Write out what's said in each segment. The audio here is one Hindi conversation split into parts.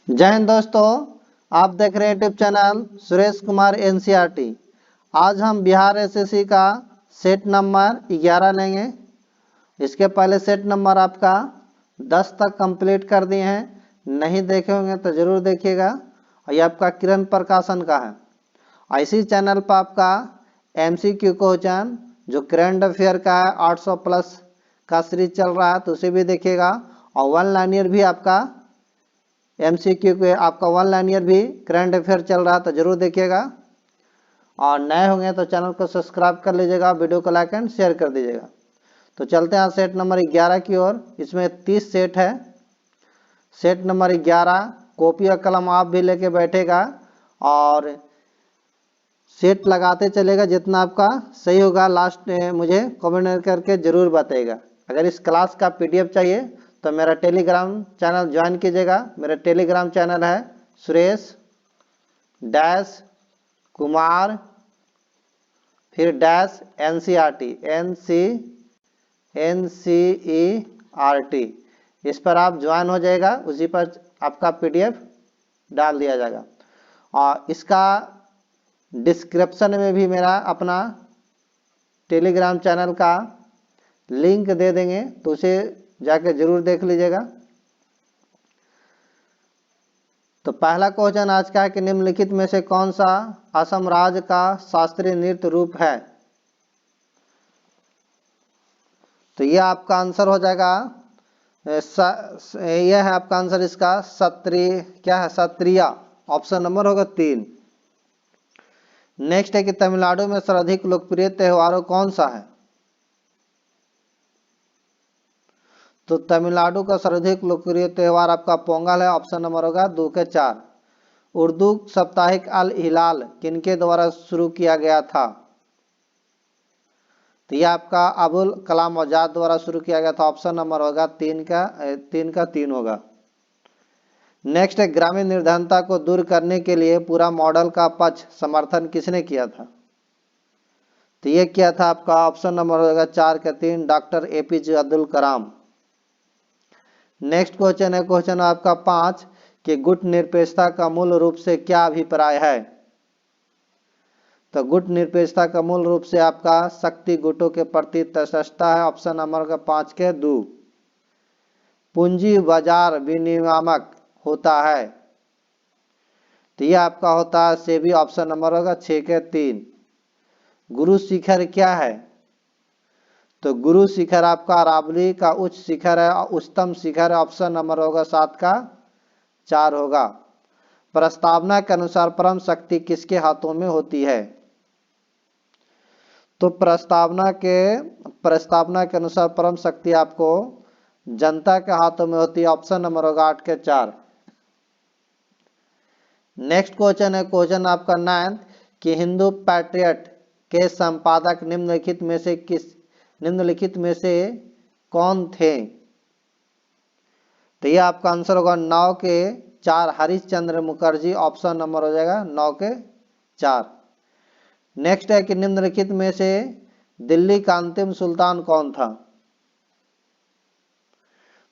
जय हिंद दोस्तों, आप देख रहे हैं YouTube channel Suresh Kumar NCERT. आज हम बिहार एसएससी का सेट नंबर 11 लेंगे। इसके पहले सेट नंबर आपका 10 तक कंप्लीट कर दिए हैं, नहीं देखे होंगे तो ज़रूर देखिएगा। और ये आपका किरण प्रकाशन का है। इसी चैनल पर आपका एमसीक्यू क्वेश्चन जो करंट अफेयर का है 800 प्लस का सीरीज चल रहा है, तो उसे भी देखिएगा। और वन लाइनियर भी आपका एमसीक्यू के आपका वन लाइनियर भी करंट अफेयर चल रहा है, तो जरूर देखिएगा। और नए होंगे तो चैनल को सब्सक्राइब कर लीजिएगा, वीडियो को लाइक एंड शेयर कर दीजिएगा। तो चलते हैं सेट नंबर 11 की ओर। इसमें 30 सेट है। सेट नंबर 11 कॉपी और कलम आप भी लेके बैठेगा और सेट लगाते चलेगा। जितना आपका सही होगा लास्ट मुझे कमेंट करके जरूर बताइएगा। अगर इस क्लास का पीडीएफ चाहिए तो मेरा टेलीग्राम चैनल ज्वाइन कीजिएगा। मेरा टेलीग्राम चैनल है सुरेश डैश कुमार फिर डैश एनसीईआरटी एनसीईआरटी। इस पर आप ज्वाइन हो जाएगा, उसी पर आपका पीडीएफ डाल दिया जाएगा। और इसका डिस्क्रिप्शन में भी मेरा अपना टेलीग्राम चैनल का लिंक दे देंगे, तो उसे जाके जरूर देख लीजिएगा। तो पहला क्वेश्चन आज का है कि निम्नलिखित में से कौन सा असम राज्य का शास्त्रीय नृत्य रूप है। तो यह आपका आंसर हो जाएगा, यह है आपका आंसर इसका सत्रिय, क्या है सत्रिय। ऑप्शन नंबर होगा 3। नेक्स्ट है कि तमिलनाडु में सर्वाधिक लोकप्रिय त्योहार कौन सा है। तो तमिलनाडु का सर्वाधिक लोकप्रिय त्योहार आपका पोंगल है। ऑप्शन नंबर होगा 2 के 4। उर्दू साप्ताहिक अल हिलाल किनके द्वारा शुरू किया गया था। तो यह आपका अबुल कलाम आजाद द्वारा शुरू किया गया था। ऑप्शन नंबर होगा 3 का 3 होगा। नेक्स्ट है ग्रामीण निर्धनता को दूर करने के लिए पूरा मॉडल का पक्ष समर्थन किसने किया था। तो यह किया था आपका ऑप्शन नंबर होगा 4 का 3 doctor APJ Abdul Kalam. Next question है क्वेश्चन आपका 5 कि गुट निरपेक्षता का मूल रूप से क्या अभिप्राय है। तो गुट निरपेक्षता का मूल रूप से आपका शक्ति गुटों के प्रति तटस्थता है। ऑप्शन नंबर का 5 के 2। पूंजी बाजार विनियामक होता है। तो यह आपका होता है सेबी। ऑप्शन नंबर होगा 6 के 3। गुरु शिखर क्या है। तो गुरु शिखर आपका अरावली का उच्च शिखर है, उच्चतम शिखर है। ऑप्शन नंबर होगा 7 का 4 होगा। प्रस्तावना के अनुसार परम शक्ति किसके हाथों में होती है। तो प्रस्तावना के अनुसार परम शक्ति आपको जनता के हाथों में होती है। ऑप्शन नंबर होगा 8 के 4। नेक्स्ट क्वेश्चन है क्वेश्चन आपका 9 कि हिंदू पैट्रियट के संपादक निम्नलिखित में से कौन थे। तो यह आपका आंसर होगा 9 के 4 हरिश्चंद्र मुखर्जी। ऑप्शन नंबर हो जाएगा 9 के 4। नेक्स्ट है कि निम्नलिखित में से दिल्ली का अंतिम सुल्तान कौन था।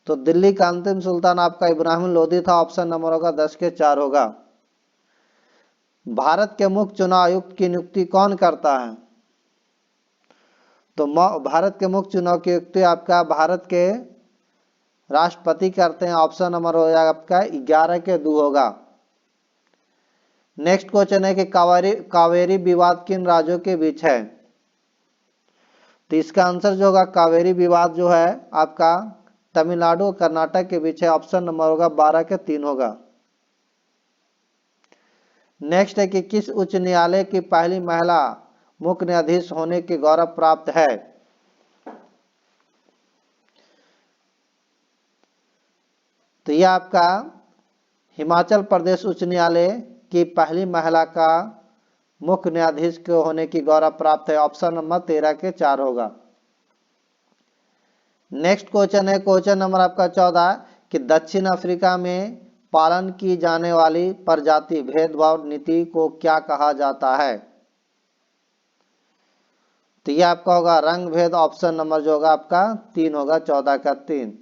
तो दिल्ली का अंतिम सुल्तान आपका इब्राहिम लोदी था। ऑप्शन नंबर होगा 10 के 4 होगा। भारत के मुख्य चुनाव आयुक्त की नियुक्ति कौन करता है। तो भारत के मुख्य चुनाव की नियुक्ति आपका भारत के राष्ट्रपति करते हैं। ऑप्शन नंबर हो जाएगा आपका 11 के 2 होगा। नेक्स्ट क्वेश्चन है कि कावेरी विवाद किन राज्यों के बीच है। तो इसका आंसर जो होगा कावेरी विवाद जो है आपका तमिलनाडु और कर्नाटक के बीच है। ऑप्शन नंबर होगा 12 के 3 होगा। नेक्स्ट है कि किस उच्च न्यायालय की पहली महिला मुख्य न्यायाधीश होने के गौरव प्राप्त है। तो यह आपका हिमाचल प्रदेश उच्च न्यायालय की पहली महिला का मुख्य न्यायाधीश के होने की गौरव प्राप्त है। ऑप्शन नंबर 13 के 4 होगा। नेक्स्ट क्वेश्चन है क्वेश्चन नंबर आपका 14 कि दक्षिण अफ्रीका में पालन की जाने वाली प्रजाति भेदभाव नीति को क्या कहा जाता है। तो यह आपका होगा रंग भेद। ऑप्शन नंबर जो होगा आपका 3 होगा 14 का 3।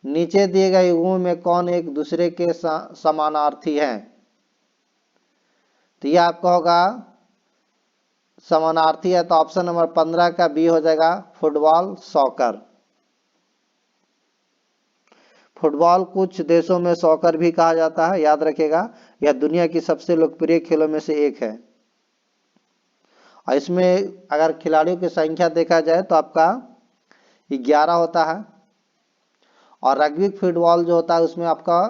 नीचे दिए गए युगों में कौन एक दूसरे के समानार्थी हैं? तो ये आपका होगा समानार्थी है, तो ऑप्शन नंबर 15 का बी हो जाएगा, फुटबॉल सॉकर। फुटबॉल कुछ देशों में सॉकर भी कहा जाता है, याद रखिएगा। यह दुनिया की सबसे लोकप्रिय खेलों में से एक है। और इसमें अगर खिलाड़ियों की संख्या देखा जाए तो आपका 11 होता है, और रग्बी फुटबॉल जो होता है उसमें आपका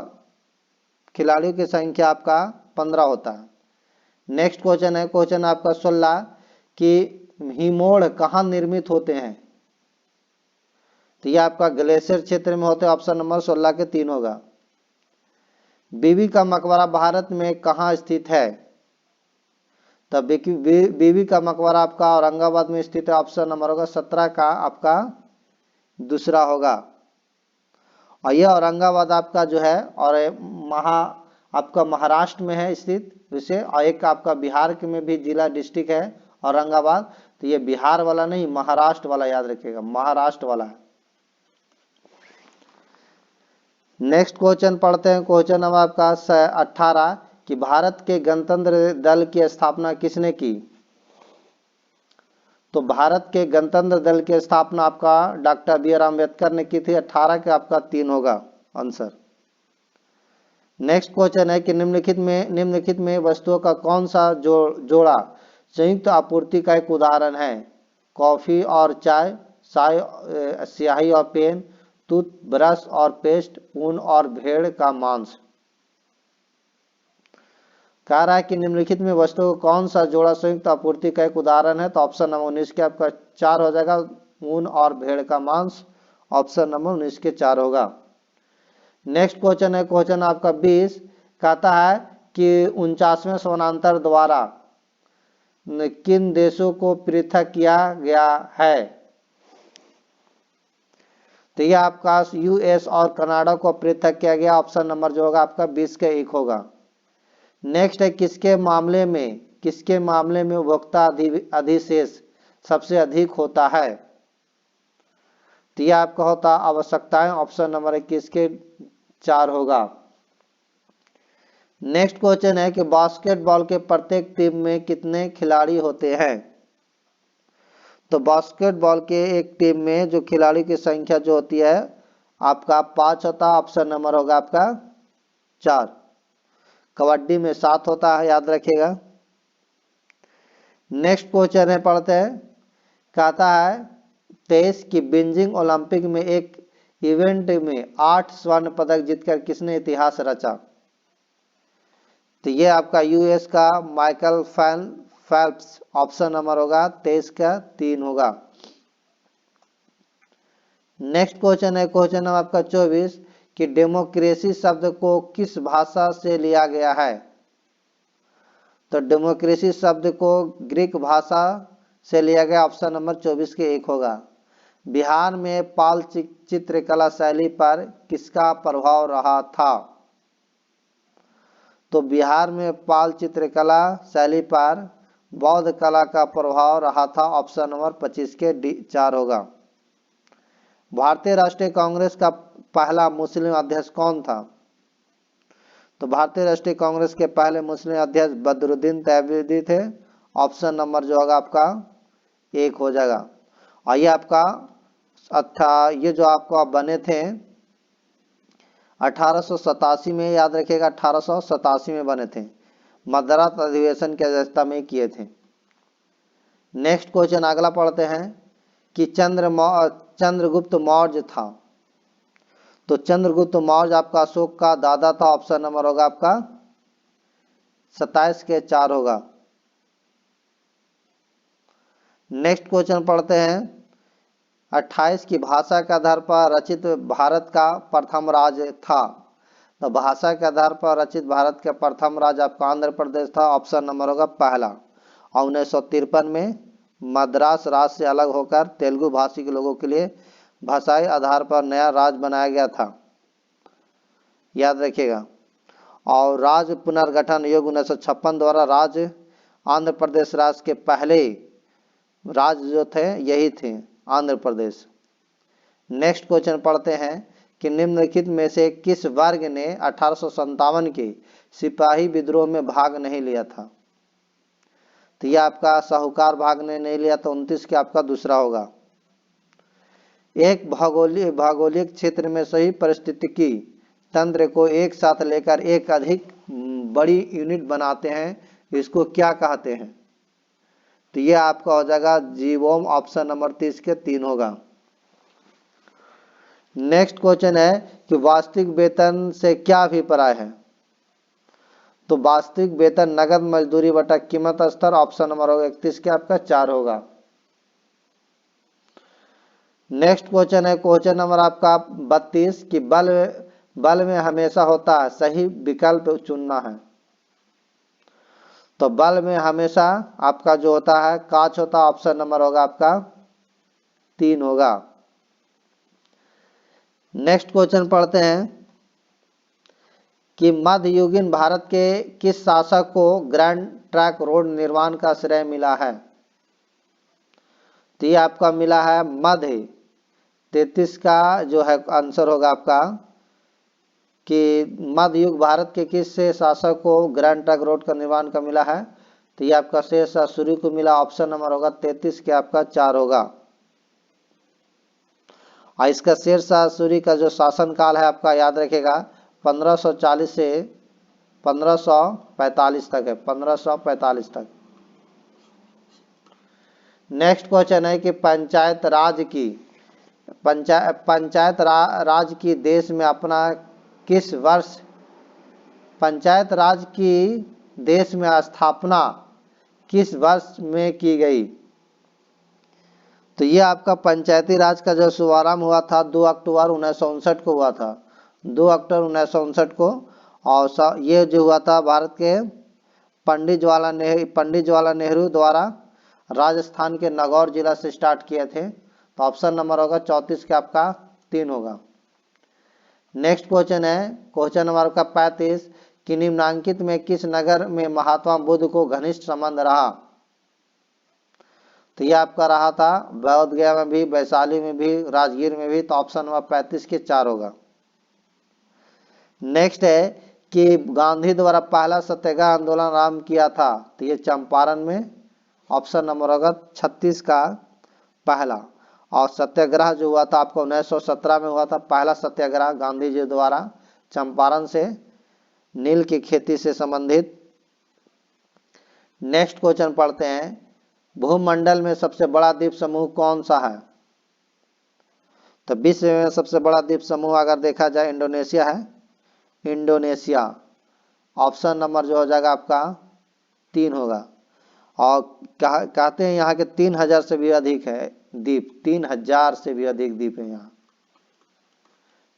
खिलाड़ियों की संख्या आपका 15 होता है। नेक्स्ट क्वेश्चन है, क्वेश्चन आपका 16 कि हिमोड़ कहाँ निर्मित होते हैं? तो ये आपका ग्लेशियर क्षेत्र में होते हैं, ऑप्शन नंबर 16 के 3 होगा। बीबी का मकबरा भारत में कहाँ स्थित है? तब बीबी का मकबरा आपका औरंगाबाद में स्थित है, ऑप्शन नंबर होगा 17 का आपका दूसरा होगा। और यह औरंगाबाद आपका जो है और आपका महाराष्ट्र में है स्थित विषय, और एक आपका बिहार के में भी जिला डिस्ट्रिक्ट है औरंगाबाद। तो ये बिहार वाला नहीं, महाराष्ट्र वाला याद रखिएगा, महाराष्ट्र वाला है। नेक्स्ट क्वेश्चन पढ़ते हैं, क्वेश्चन नंबर आपका 18 कि भारत के गणतंत्र दल की स्थापना किसने की? तो भारत के गणतंत्र दल की स्थापना आपका डॉक्टर बी आर अम्बेडकर ने की थी, 18 के आपका 3 होगा आंसर। नेक्स्ट क्वेश्चन है कि निम्नलिखित में वस्तुओं का कौन सा जोड़ा संयुक्त आपूर्ति का एक उदाहरण है? कॉफी और चाय, स्याही और पेन, टूथब्रश और पेस्ट, ऊन और भेड़ का मांस। कह रहा है कि निम्नलिखित में वस्तुओं का कौन सा जोड़ा संयुक्त आपूर्ति का एक उदाहरण है? तो ऑप्शन नंबर 19 के आपका 4 हो जाएगा, ऊन और भेड़ का मांस, ऑप्शन नंबर 19 के 4 होगा। नेक्स्ट क्वेश्चन है, क्वेश्चन आपका 20 कहता है कि 49वें समानांतर द्वारा किन देशों को पृथक किया गया है? तो यह आपका यूएस और कनाडा को पृथक किया गया, ऑप्शन नंबर जो होगा आपका 20 के 1 होगा। नेक्स्ट है किसके मामले में उपभोक्ता अधिशेष सबसे अधिक होता है? तो यह आपका होता आवश्यकताएं, ऑप्शन नंबर 21 के 4 होगा। नेक्स्ट क्वेश्चन है कि बास्केटबॉल के प्रत्येक टीम में कितने खिलाड़ी होते हैं? तो बास्केटबॉल के एक टीम में जो खिलाड़ी की संख्या जो होती है आपका 5 होता है, ऑप्शन नंबर होगा आपका 4। कबड्डी में 7 होता है, याद रखिएगा। नेक्स्ट क्वेश्चन है, पढ़ते हैं, कहता है 23 की बीजिंग ओलंपिक में एक इवेंट में 8 स्वर्ण पदक जीतकर किसने इतिहास रचा? तो ये आपका यूएस का माइकल फेल्प्स, ऑप्शन नंबर होगा 23 का 3 होगा। नेक्स्ट क्वेश्चन है, क्वेश्चन नंबर आपका 24 कि डेमोक्रेसी शब्द को किस भाषा से लिया गया है? तो डेमोक्रेसी शब्द को ग्रीक भाषा से लिया गया, ऑप्शन नंबर 24 के 1 होगा। बिहार में पाल चित्रकला शैली पर किसका प्रभाव रहा था? तो बिहार में पाल चित्रकला शैली पर बौद्ध कला का प्रभाव रहा था, ऑप्शन नंबर 25 के 4 होगा। भारतीय राष्ट्रीय कांग्रेस का पहला मुस्लिम अध्यक्ष कौन था? तो भारतीय राष्ट्रीय कांग्रेस के पहले मुस्लिम अध्यक्ष बदरुद्दीन तैयबी थे, ऑप्शन नंबर जो होगा आपका 1 हो जाएगा। और ये आपका ये जो आपको बने थे 1887 में, याद रखिएगा 1887 में बने थे, मद्रास अधिवेशन की अध्यक्षता में किए थे। नेक्स्ट क्वेश्चन अगला पढ़ते हैं कि चंद्रगुप्त मौर्य था। तो चंद्रगुप्त मौर्य आपका अशोक का दादा था, ऑप्शन नंबर होगा आपका 27 के 4 होगा। नेक्स्ट क्वेश्चन पढ़ते हैं, 28 की भाषा के आधार पर रचित भारत का प्रथम राज्य था। तो भाषा के आधार पर रचित भारत का प्रथम राज्य आपका आंध्र प्रदेश था, ऑप्शन नंबर होगा पहला। और 1953 में मद्रास राज्य से अलग होकर तेलुगु भाषी के लोगों के लिए भाषाई आधार पर नया राज्य बनाया गया था, याद रखिएगा। और राज्य पुनर्गठन योग 1956 द्वारा राज्य आंध्र प्रदेश राज्य के पहले राज्य जो थे यही थे, आंध्र प्रदेश। नेक्स्ट क्वेश्चन पढ़ते हैं कि निम्नलिखित में से किस वर्ग ने 1857 के सिपाही विद्रोह में भाग नहीं लिया था? तो यह आपका साहूकार भाग ने नहीं लिया, तो 29 के आपका दूसरा होगा। एक भौगोलिक क्षेत्र में सही पारिस्थितिकी तंत्र को एक साथ लेकर एक अधिक बड़ी यूनिट बनाते हैं, इसको क्या कहते हैं? तो ये आपका हो जाएगा जीवोम, ऑप्शन नंबर 30 के 3 होगा। नेक्स्ट क्वेश्चन है कि वास्तविक वेतन से क्या अभिप्राय है? तो वास्तविक वेतन नगद मजदूरी बटा कीमत स्तर, ऑप्शन नंबर होगा 31 के आपका 4 होगा। नेक्स्ट क्वेश्चन है क्वेश्चन नंबर आपका 32 कि बल में हमेशा होता है, सही विकल्प चुनना है। तो बल में हमेशा आपका जो होता है काच होता है, ऑप्शन नंबर होगा आपका 3 होगा। नेक्स्ट क्वेश्चन पढ़ते हैं कि मध्ययुगीन भारत के किस शासक को ग्रैंड ट्रंक रोड निर्माण का श्रेय मिला है? तो ये आपका मिला है मध्य। 33 का जो है आंसर होगा आपका कि मध्ययुग भारत के किस शासक को ग्रैंड ट्रंक रोड का निर्माण का मिला है? तो ये आपका शेरशाह सूरी को मिला, ऑप्शन नंबर होगा 33 के आपका 4 होगा। और इसका शेरशाह सूरी का जो शासन काल है आपका याद रखेगा 1540 से 1545 तक है, 1545 तक। नेक्स्ट क्वेश्चन है कि पंचायत राज की देश में अपना किस वर्ष पंचायत राज की देश में स्थापना किस वर्ष में की गई? तो ये आपका पंचायती राज का जो शुभारंभ हुआ था 2 अक्टूबर 1959 को हुआ था, 2 अक्टूबर 1959 को। और ये जो हुआ था भारत के पंडित जवाहरलाल नेहरू द्वारा राजस्थान के नागौर जिला से स्टार्ट किए थे। तो ऑप्शन नंबर होगा 34 के आपका 3 होगा। नेक्स्ट क्वेश्चन है क्वेश्चन नंबर आपका 35 कि निम्नांकित में किस नगर में महात्मा बुद्ध को घनिष्ठ संबंध रहा? तो यह आपका रहा था बोध गया में भी, वैशाली में भी, राजगीर में भी। तो ऑप्शन नंबर 35 के 4 होगा। नेक्स्ट है कि गांधी द्वारा पहला सत्याग्रह आंदोलन आरंभ किया था, तो ये चंपारण में, ऑप्शन नंबर होगा 36 का पहला। और सत्याग्रह जो हुआ था आपको 1917 में हुआ था पहला सत्याग्रह गांधी जी द्वारा चंपारण से नील की खेती से संबंधित। नेक्स्ट क्वेश्चन पढ़ते हैं भूमंडल में सबसे बड़ा द्वीप समूह कौन सा है? तो विश्व में सबसे बड़ा द्वीप समूह अगर देखा जाए इंडोनेशिया है, इंडोनेशिया। ऑप्शन नंबर जो हो जाएगा आपका 3 होगा। और कहते हैं यहाँ के 3000 से भी अधिक है द्वीप, 3000 से भी अधिक द्वीप है यहाँ।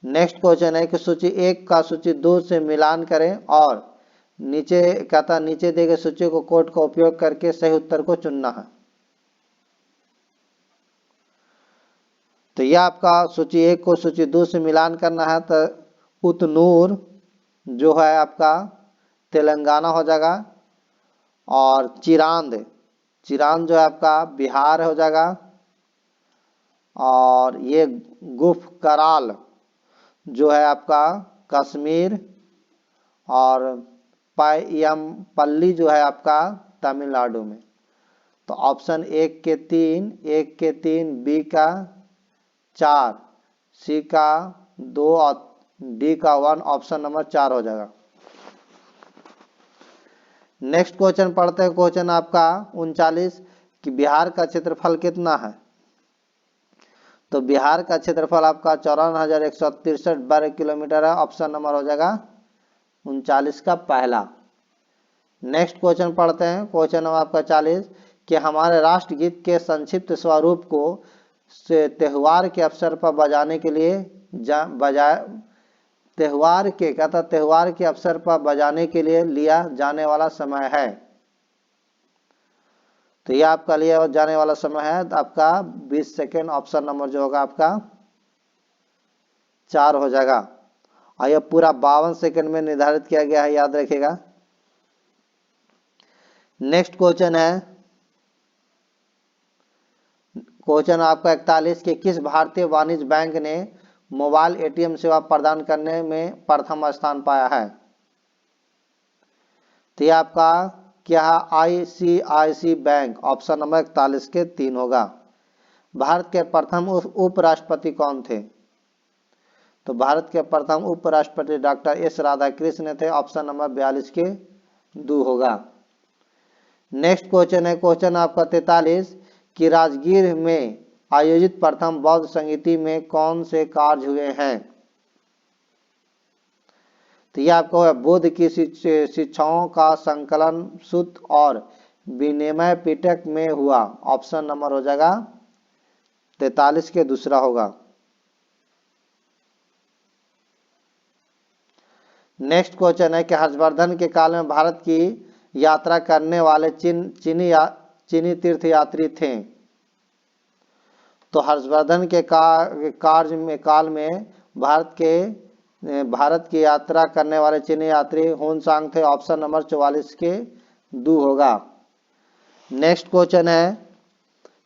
नेक्स्ट क्वेश्चन है कि सूची 1 का सूची 2 से मिलान करें और नीचे कहता नीचे दिए गए सूची को कोड का उपयोग करके सही उत्तर को चुनना है। तो यह आपका सूची 1 को सूची 2 से मिलान करना है। तो उतनूर जो है आपका तेलंगाना हो जाएगा, और चिरांद जो है आपका बिहार हो जाएगा, और ये गुफ कराल जो है आपका कश्मीर, और पायमपल्ली जो है आपका तमिलनाडु में। तो ऑप्शन 1 के 3, बी का 4, सी का 2 और डी का 1, ऑप्शन नंबर 4 हो जाएगा। नेक्स्ट क्वेश्चन पढ़ते हैं क्वेश्चन आपका 39 कि बिहार का क्षेत्रफल कितना है? तो बिहार का क्षेत्रफल आपका 54,163 वर्ग किलोमीटर है, ऑप्शन नंबर हो जाएगा 39 का पहला। नेक्स्ट क्वेश्चन पढ़ते हैं क्वेश्चन नंबर आपका 40 कि हमारे राष्ट्रगीत के संक्षिप्त स्वरूप को त्योहार के अवसर पर बजाने के लिए त्योहार के अवसर पर बजाने के लिए लिया जाने वाला समय है। तो यह आपका लिया जाने वाला समय है आपका 20 सेकेंड, ऑप्शन नंबर जो होगा आपका 4 हो जाएगा। और यह पूरा 52 सेकेंड में निर्धारित किया गया है, याद रखिएगा। नेक्स्ट क्वेश्चन है क्वेश्चन आपका 41 के किस भारतीय वाणिज्य बैंक ने मोबाइल एटीएम सेवा प्रदान करने में प्रथम स्थान पाया है? तो ये आपका क्या है? ICICI बैंक, ऑप्शन नंबर 41 के 3 होगा। भारत के प्रथम उपराष्ट्रपति कौन थे? तो भारत के प्रथम उपराष्ट्रपति डॉक्टर एस राधाकृष्ण थे, ऑप्शन नंबर 42 के 2 होगा। नेक्स्ट क्वेश्चन है, क्वेश्चन आपका 43 कि राजगीर में आयोजित प्रथम बौद्ध संगीति में कौन से कार्य हुए हैं? तो यह आपको है बुद्ध की शिक्षाओं का संकलन सूत्र और विनिमय पिटक में हुआ, ऑप्शन नंबर हो जाएगा 43 के दूसरा होगा। नेक्स्ट क्वेश्चन है कि हर्षवर्धन के काल में भारत की यात्रा करने वाले चीनी तीर्थयात्री थे। तो हर्षवर्धन के काल में भारत की यात्रा करने वाले चीनी यात्री होनसांग थे, ऑप्शन नंबर 44 के 2 होगा। नेक्स्ट क्वेश्चन है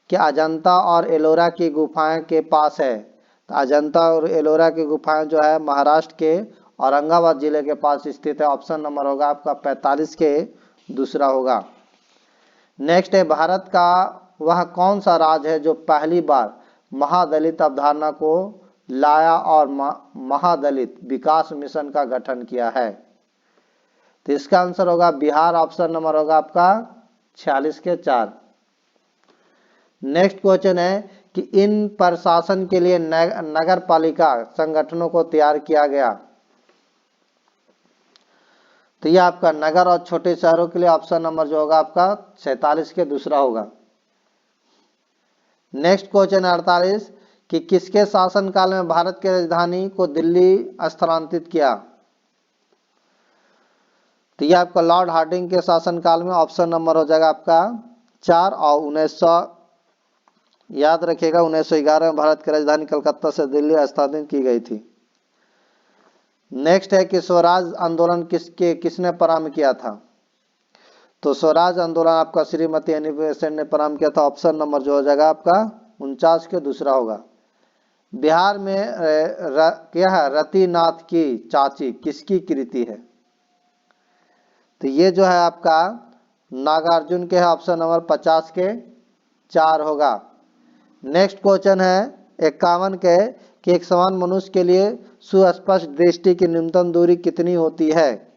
कि अजंता और एलोरा की गुफाएं के पास है। तो अजंता और एलोरा की गुफाएं जो है महाराष्ट्र के औरंगाबाद जिले के पास स्थित है, ऑप्शन नंबर होगा आपका 45 के दूसरा होगा। नेक्स्ट है भारत का वह कौन सा राज्य है जो पहली बार महादलित अवधारणा को लाया और महादलित विकास मिशन का गठन किया है? तो इसका आंसर होगा बिहार, ऑप्शन नंबर होगा आपका 46 के 4। नेक्स्ट क्वेश्चन है कि इन प्रशासन के लिए नगर पालिका संगठनों को तैयार किया गया। तो यह आपका नगर और छोटे शहरों के लिए ऑप्शन नंबर जो होगा आपका 47 के दूसरा होगा। नेक्स्ट क्वेश्चन 48 कि किसके शासनकाल में भारत की राजधानी को दिल्ली स्थानांतरित किया? तो यह आपका लॉर्ड हार्डिंग के शासनकाल में, ऑप्शन नंबर हो जाएगा आपका 4 और 1900 याद रखिएगा 1911 में भारत की राजधानी कलकत्ता से दिल्ली स्थानांतरित की गई थी। नेक्स्ट है कि स्वराज आंदोलन किसने प्रारंभ किया था? तो स्वराज आंदोलन आपका श्रीमती एनी बेसेंट ने प्रारंभ किया था, ऑप्शन नंबर जो हो जाएगा आपका 49 के दूसरा होगा। बिहार में क्या है रतिनाथ की चाची किसकी कृति है? तो ये जो है आपका नागार्जुन के है, ऑप्शन नंबर 50 के 4 होगा। नेक्स्ट क्वेश्चन है 51 के कि एक समान मनुष्य के लिए सुस्पष्ट दृष्टि की न्यूनतम दूरी कितनी होती है?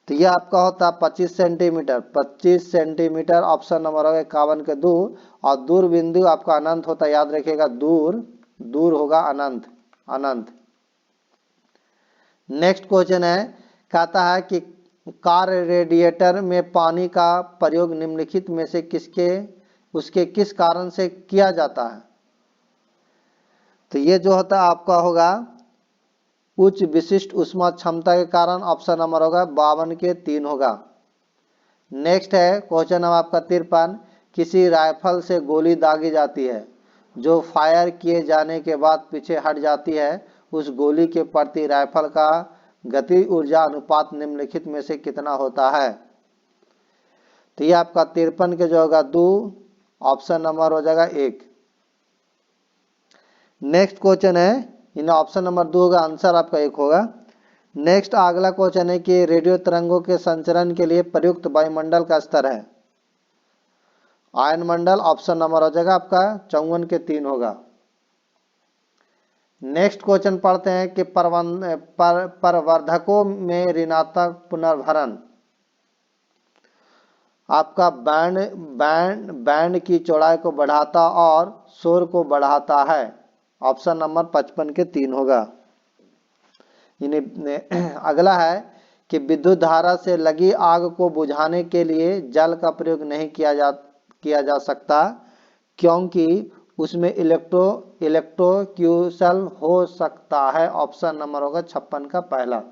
तो यह आपका होता है 25 सेंटीमीटर, 25 सेंटीमीटर, ऑप्शन नंबर होगा 51 के 2। और दूर बिंदु आपका अनंत होता है, याद रखिएगा दूर होगा अनंत। नेक्स्ट क्वेश्चन है कहता है कि कार रेडिएटर में पानी का प्रयोग निम्नलिखित में से उसके किस कारण से किया जाता है? तो ये जो होता है आपका होगा उच्च विशिष्ट उष्मा क्षमता के कारण, ऑप्शन नंबर होगा 52 के 3 होगा। नेक्स्ट है क्वेश्चन नंबर आपका 53 किसी राइफल से गोली दागी जाती है जो फायर किए जाने के बाद पीछे हट जाती है, उस गोली के प्रति राइफल का गति ऊर्जा अनुपात निम्नलिखित में से कितना होता है? तो ये आपका 53 के जो होगा 2, ऑप्शन नंबर हो जाएगा 1। नेक्स्ट क्वेश्चन है इन ऑप्शन नंबर 2 होगा, आंसर आपका 1 होगा। नेक्स्ट अगला क्वेश्चन है कि रेडियो तरंगों के संचरण के लिए प्रयुक्त वायुमंडल का स्तर है? आयनमंडल, ऑप्शन नंबर हो जाएगा आपका 54 के 3 होगा। नेक्स्ट क्वेश्चन पढ़ते हैं कि प्रवर्धकों में ऋणात्मक पुनर्भरण आपका बैंड की चौड़ाई को बढ़ाता और शोर को बढ़ाता है, ऑप्शन नंबर 55 के 3 होगा। अगला है कि विद्युत धारा से लगी आग को बुझाने के लिए जल का प्रयोग नहीं किया जा सकता क्योंकि उसमें इलेक्ट्रोक्यूशन हो सकता है, ऑप्शन नंबर होगा 56 का पहला।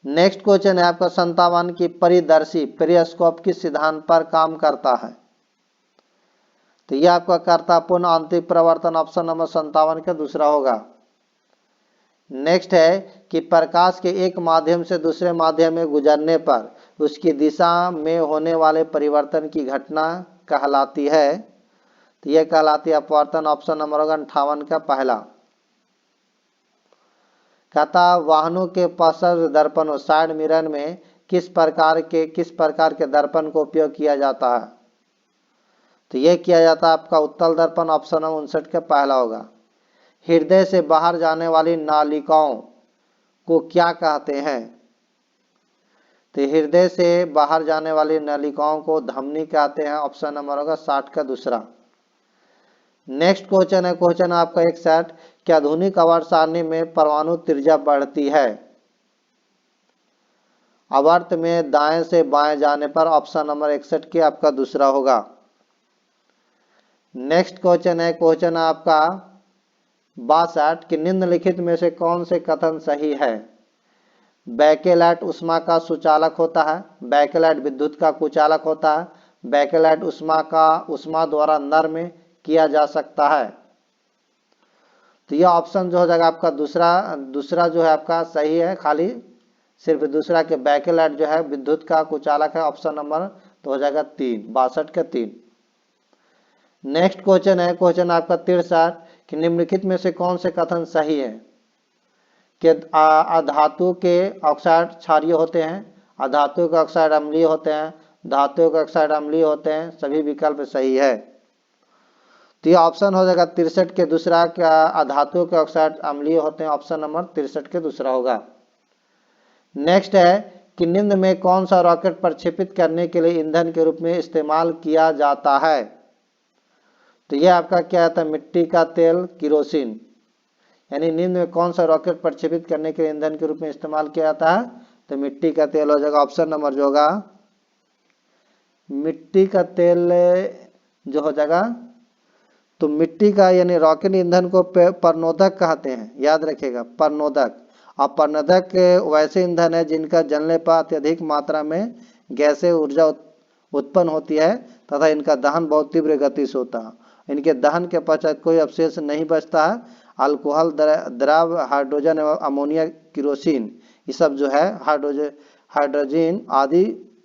नेक्स्ट क्वेश्चन है आपका 57 की परिदर्शी पेरिस्कोप किस सिद्धांत पर काम करता है? तो यह आपका करता पूर्ण आंतरिक प्रवर्तन, ऑप्शन नंबर 57 का दूसरा होगा। नेक्स्ट है कि प्रकाश के एक माध्यम से दूसरे माध्यम में गुजरने पर उसकी दिशा में होने वाले परिवर्तन की घटना कहलाती है। तो यह कहलाती है अपवर्तन। ऑप्शन नंबर होगा 58 का पहला। कहता वाहनों के पश्चात दर्पणों साइड मिरर में किस प्रकार के दर्पण को उपयोग किया जाता है? तो यह किया जाता है आपका उत्तल दर्पण। ऑप्शन नंबर 59 का पहला होगा। हृदय से बाहर जाने वाली नालिकाओं को क्या कहते हैं? तो हृदय से बाहर जाने वाली नलिकाओं को धमनी कहते हैं। ऑप्शन नंबर होगा 60 का दूसरा। नेक्स्ट क्वेश्चन है, क्वेश्चन आपका 61 कि आधुनिक आवर्त सारणी में परमाणु त्रिज्या बढ़ती है? आवर्त में दाएं से बाएं जाने पर ऑप्शन नंबर 61 के आपका दूसरा होगा। नेक्स्ट क्वेश्चन है, क्वेश्चन आपका 62 कि निम्नलिखित में से कौन से कथन सही है? बैकेलाइट उष्मा का सुचालक होता है, बैकेलाइट विद्युत का कुचालक होता है, बैकेलाइट उष्मा द्वारा नर में किया जा सकता है। तो यह ऑप्शन जो हो जाएगा आपका दूसरा जो है आपका सही है, खाली सिर्फ दूसरा के बैकेलाइट जो है विद्युत का कुचालक है। ऑप्शन नंबर तो हो जाएगा 3, 62 का 3। नेक्स्ट क्वेश्चन है, क्वेश्चन आपका 63 कि निम्नलिखित में से कौन से कथन सही है? कि अधातु के ऑक्साइड क्षारीय होते हैं, अधातु के ऑक्साइड अम्लीय होते हैं, धातु के ऑक्साइड अम्लीय होते हैं। सभी विकल्प सही है। तो ये ऑप्शन हो जाएगा 63 के दूसरा, क्या अधातु के ऑक्साइड अम्लीय होते हैं। ऑप्शन नंबर 63 के दूसरा होगा। नेक्स्ट है कि निम्न में कौन सा रॉकेट प्रक्षेपित करने के लिए ईंधन के रूप में इस्तेमाल किया जाता है? तो यह आपका क्या आता है? मिट्टी का तेल, किरोसिन। यानी निम्न में कौन सा रॉकेट प्रक्षेपित करने के लिए ईंधन के रूप में इस्तेमाल किया जाता है? तो मिट्टी का तेल हो जाएगा। ऑप्शन नंबर जो होगा मिट्टी का तेल जो हो जाएगा, तो मिट्टी का यानी रॉकेट ईंधन को परनोदक कहते हैं, याद रखिएगा परनोदक। और परनोदक वैसे ईंधन है जिनका जलने पर अत्यधिक मात्रा में गैसीय ऊर्जा उत्पन्न होती है तथा इनका दहन बहुत तीव्र गति से होता है। इनके दहन के पश्चात कोई अवशेष नहीं बचता है। अल्कोहल, द्रव, हाइड्रोजन एवं अमोनिया, किरोसिन, ये सब जो है हाइड्रोजन आदि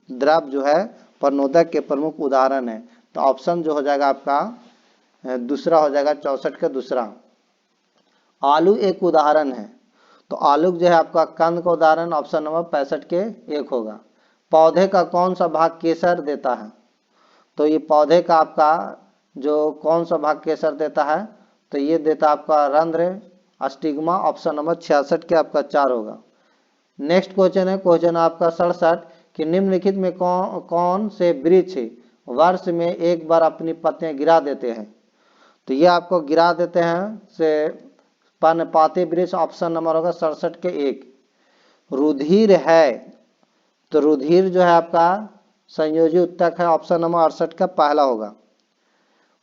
द्रव जो है परनोदक के प्रमुख उदाहरण है। तो ऑप्शन जो हो जाएगा आपका दूसरा हो जाएगा 64 का दूसरा। आलू एक उदाहरण है, तो आलू जो है आपका कंद का उदाहरण। ऑप्शन नंबर 65 के 1 होगा। पौधे का कौन सा भाग केसर देता है? तो ये पौधे का आपका जो कौन सा भाग केसर देता है? तो ये देता आपका रंध्र, अस्टिग्मा। ऑप्शन नंबर 66 के आपका 4 होगा। नेक्स्ट क्वेश्चन है, क्वेश्चन आपका 67 कि निम्नलिखित में कौन से वृक्ष वर्ष में एक बार अपनी पत्तियां गिरा देते हैं? तो ये आपको गिरा देते हैं से पर्णपाती वृक्ष। ऑप्शन नंबर होगा 67 के 1। रुधिर है, तो रुधिर जो है आपका संयोजी उत्तक है। ऑप्शन नंबर 68 का पहला होगा।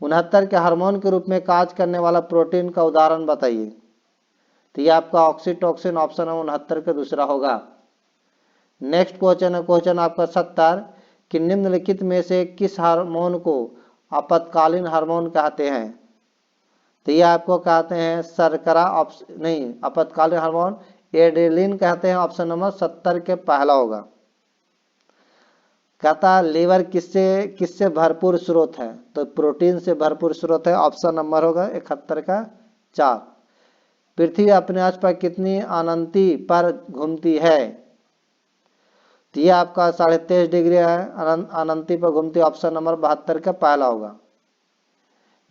69 के हार्मोन के रूप में कार्य करने वाला प्रोटीन का उदाहरण बताइए? तो ये आपका ऑक्सीटोसिन। ऑप्शन नंबर 69 का दूसरा होगा। नेक्स्ट क्वेश्चन है, क्वेश्चन आपका 70 कि निम्नलिखित में से किस हार्मोन को आपातकालीन हार्मोन कहते हैं? तो ये आपको कहते हैं शर्करा, नहीं, आपातकालीन हार्मोन एड्रेनलिन कहते हैं। ऑप्शन नंबर 70 के पहला होगा। कहता लीवर किससे भरपूर स्रोत है? तो प्रोटीन से भरपूर स्रोत है। ऑप्शन नंबर होगा 71 का 4। पृथ्वी अपने आस पर कितनी अनंती पर घूमती है? तो ये आपका 23.5 डिग्री है, अनंती पर घूमती। ऑप्शन नंबर 72 का पहला होगा।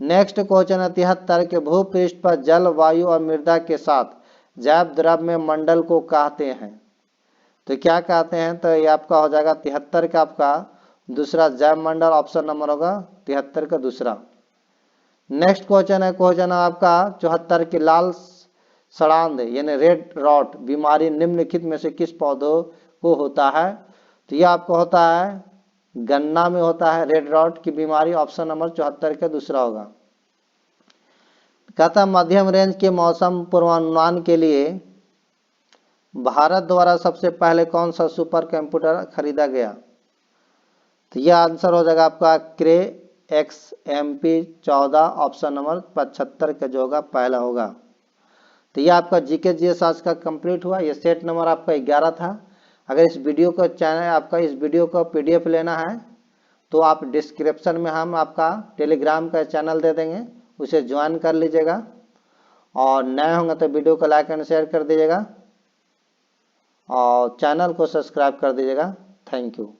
नेक्स्ट क्वेश्चन है 73 के भूपृष्ठ पर जल, वायु और मृदा के साथ जैव द्रव्य मंडल को कहते हैं? तो क्या कहते हैं? तो ये आपका हो जाएगा 73 का आपका दूसरा जैव मंडल। ऑप्शन नंबर होगा 73 का दूसरा। नेक्स्ट क्वेश्चन है, क्वेश्चन आपका 74 की लाल सड़ांध यानी रेड रॉट बीमारी निम्नलिखित में से किस पौधों को होता है? तो ये आपको होता है गन्ना में होता है रेड रॉट की बीमारी। ऑप्शन नंबर 74 का दूसरा होगा। कहता मध्यम रेंज के मौसम पूर्वानुमान के लिए भारत द्वारा सबसे पहले कौन सा सुपर कंप्यूटर खरीदा गया? तो यह आंसर हो जाएगा आपका क्रे XMP-14। ऑप्शन नंबर 75 का जो होगा पहला होगा। तो यह आपका जीके जीएस आज का कंप्लीट हुआ। यह सेट नंबर आपका 11 था। अगर इस वीडियो को चैनल आपका इस वीडियो को PDF लेना है तो आप डिस्क्रिप्शन में हम आपका टेलीग्राम का चैनल दे देंगे, उसे ज्वाइन कर लीजिएगा। और नए होंगे तो वीडियो को लाइक एंड शेयर कर दीजिएगा और चैनल को सब्सक्राइब कर दीजिएगा। Thank you.